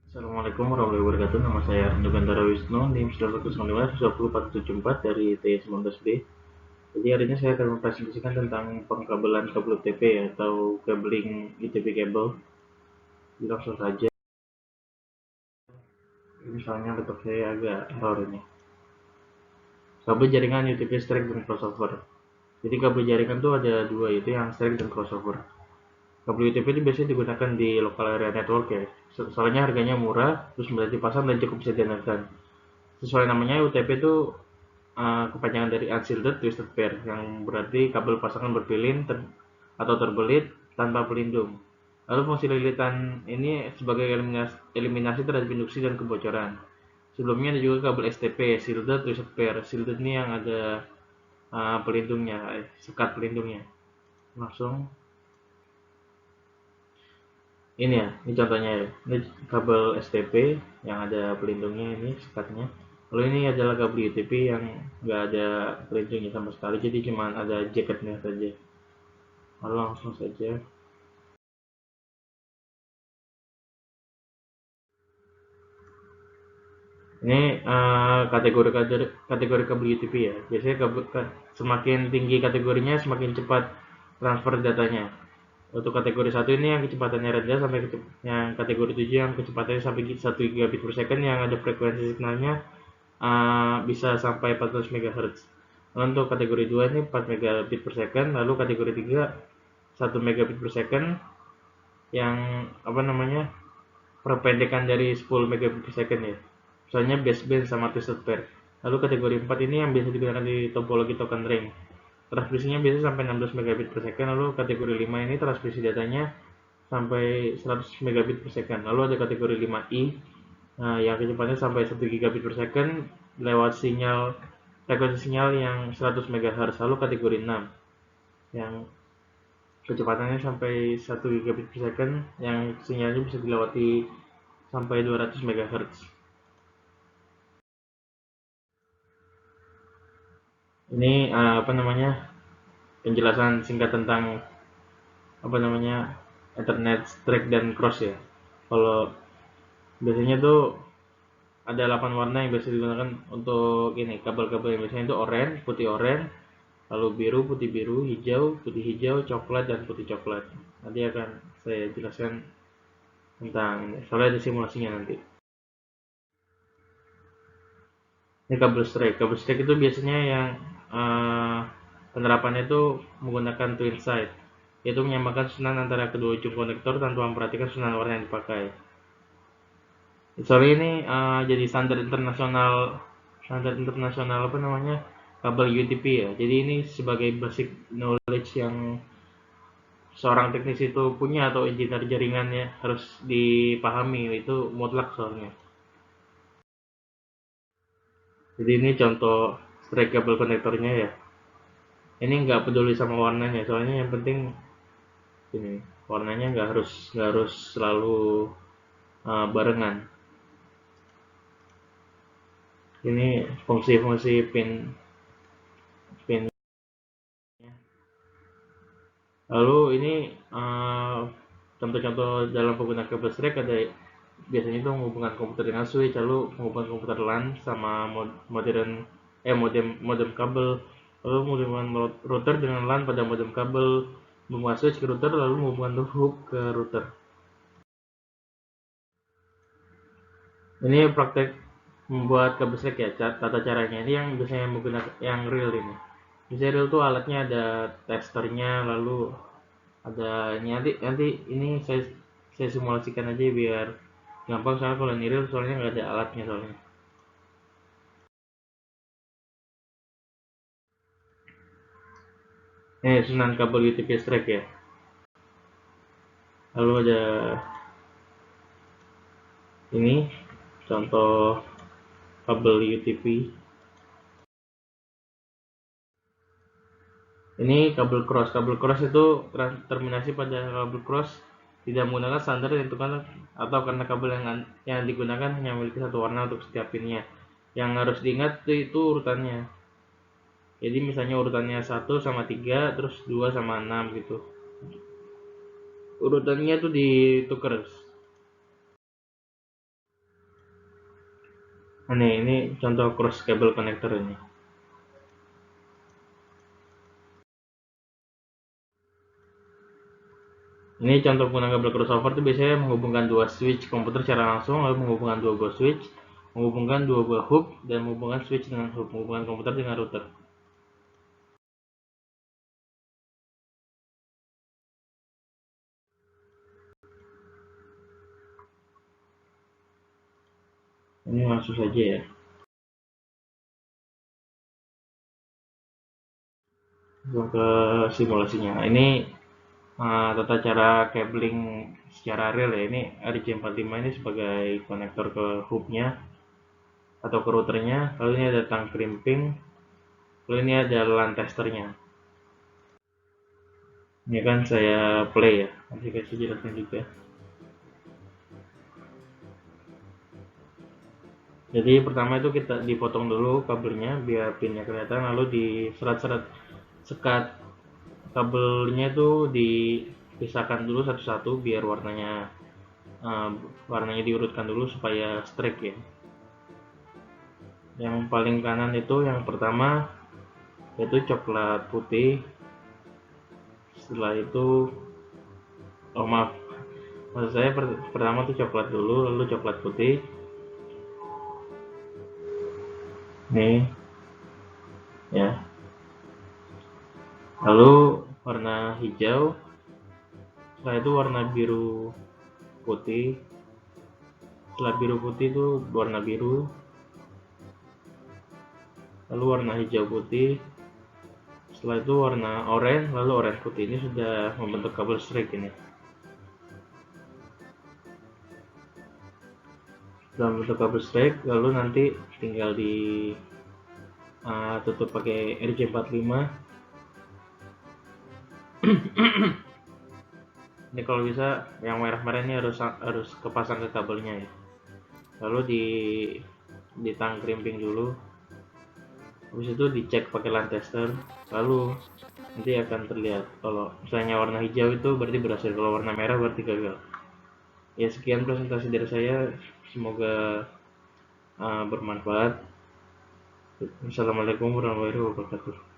Assalamualaikum warahmatullahi wabarakatuh. Nama saya Arnda Gandara Wisnu, NIM 195 dari T19B. Jadi hari ini saya akan mempresentasikan tentang pengkabelan kabel UTP atau cabling UTP cable. Jadi langsung saja. Misalnya laptop saya agak error ini. Kabel jaringan UTP strike dan crossover. Jadi kabel jaringan tuh ada dua, itu yang strike dan crossover. Kabel UTP itu biasanya digunakan di local area network ya. Soalnya harganya murah, terus mudah dipasang dan cukup bisa diandalkan. Sesuai namanya, UTP itu kepanjangan dari unshielded twisted pair, yang berarti kabel pasangan berpilin atau terbelit tanpa pelindung. Lalu fungsi lilitan ini sebagai eliminasi terhadap induksi dan kebocoran. Sebelumnya ada juga kabel STP, shielded twisted pair. Shielded ini yang ada pelindungnya, sekat pelindungnya. Langsung ini ya, ini contohnya ya. Ini kabel STP yang ada pelindungnya, ini sekatnya. Lalu ini adalah kabel UTP yang nggak ada pelindungnya sama sekali, jadi cuma ada jaketnya saja. Lalu langsung saja. Ini kategori kabel UTP ya. Biasanya semakin tinggi kategorinya, semakin cepat transfer datanya. Untuk kategori 1 ini yang kecepatannya rendah sampai yang kategori 7 yang kecepatannya sampai 1 gigabit per second, yang ada frekuensi signalnya bisa sampai 400 MHz. Untuk kategori 2 ini 4 megabit per second, lalu kategori 3 1 megabit per second, yang apa namanya, perpendekan dari 10 megabit per second ya. Misalnya baseband sama twisted pair. Lalu kategori 4 ini yang biasa digunakan di topologi token ring. Transmisinya biasa sampai 16 megabit per second. Lalu kategori 5 ini transmisi datanya sampai 100 megabit per second. Lalu ada kategori 5i yang kecepatannya sampai 1 gigabit per second lewat frekuensi sinyal yang 100 MHz. Lalu kategori 6 yang kecepatannya sampai 1 gigabit per second, yang sinyalnya bisa dilewati sampai 200 MHz. Ini apa namanya, penjelasan singkat tentang apa namanya, Ethernet strike dan cross ya. Kalau biasanya tuh ada 8 warna yang biasa digunakan untuk ini kabel-kabel, yang biasanya itu oranye, putih oranye, lalu biru, putih biru, hijau, putih hijau, coklat, dan putih coklat. Nanti akan saya jelaskan tentang, soalnya ada simulasinya nanti. Ini kabel strike. Kabel strike itu biasanya yang penerapannya itu menggunakan twin side, yaitu menyamakan susunan antara kedua ujung konektor tanpa memperhatikan susunan warna yang dipakai. Soalnya ini jadi standar internasional apa namanya, kabel UTP ya. Jadi ini sebagai basic knowledge yang seorang teknisi itu punya, atau engineer jaringannya harus dipahami, itu mutlak soalnya. Jadi ini contoh strike kabel konektornya ya. Ini nggak peduli sama warnanya, soalnya yang penting ini warnanya nggak harus selalu barengan. Ini fungsi-fungsi pin. Lalu ini contoh-contoh dalam penggunaan kabel strike ada biasanya itu menghubungkan komputer dengan switch, lalu menghubungkan komputer LAN sama modem kabel, lalu menghubungkan router dengan LAN pada modem kabel, menghubungkan switch ke router, lalu menghubungkan hub ke router. Ini praktek membuat kabel strike ya, tata caranya ini yang biasanya menggunakan yang real ini. Biasanya real tuh alatnya ada testernya, lalu ada ini, nanti ini saya simulasikan aja biar gampang, soalnya kalau ini real soalnya nggak ada alatnya soalnya. Ini susunan kabel UTP strike ya. Lalu ada ini contoh kabel UTP. Ini kabel cross. Kabel cross itu terminasi pada kabel cross tidak menggunakan standar yang ditentukan, atau karena kabel yang digunakan hanya memiliki satu warna untuk setiap pinnya. Yang harus diingat itu urutannya. Jadi misalnya urutannya 1 sama 3, terus 2 sama 6 gitu. Urutannya tuh ditukar. Nah, ini contoh cross cable connector ini. Ini contoh penggunaan kabel crossover itu biasanya menghubungkan dua switch komputer secara langsung, lalu menghubungkan dua buah switch, menghubungkan dua buah hub, dan menghubungkan switch dengan hub, menghubungkan komputer dengan router. Ini langsung saja ya. Langsung ke simulasinya. Ini tata cara cabling secara real ya. Ini RJ45 ini sebagai konektor ke hubnya atau ke routernya. Lalu ini ada tang crimping. Lalu ini ada LAN testernya. Ini kan saya play ya. Nanti kasih jelaskan juga. Jadi pertama itu kita dipotong dulu kabelnya biar pinnya kelihatan, lalu di serat-serat sekat kabelnya itu dipisahkan dulu satu-satu biar warnanya diurutkan dulu supaya straight ya. Yang paling kanan itu yang pertama yaitu coklat putih. Setelah itu, oh maaf, maksud saya pertama tuh coklat dulu, lalu coklat putih. Nih ya. Lalu warna hijau. Setelah itu warna biru putih. Setelah biru putih itu warna biru, lalu warna hijau putih. Setelah itu warna oranye, lalu oranye putih. Ini sudah membentuk kabel straight ini. Sudah membentuk kabel straight, lalu nanti tinggal di tutup pakai RJ45. Ini kalau bisa yang merah-merah ini harus kepasang ke kabelnya ya. Lalu di tang crimping dulu. Habis itu dicek pakai LAN tester. Lalu nanti akan terlihat kalau misalnya warna hijau itu berarti berhasil, kalau warna merah berarti gagal. Ya, sekian presentasi dari saya, semoga bermanfaat. Assalamualaikum warahmatullahi wabarakatuh.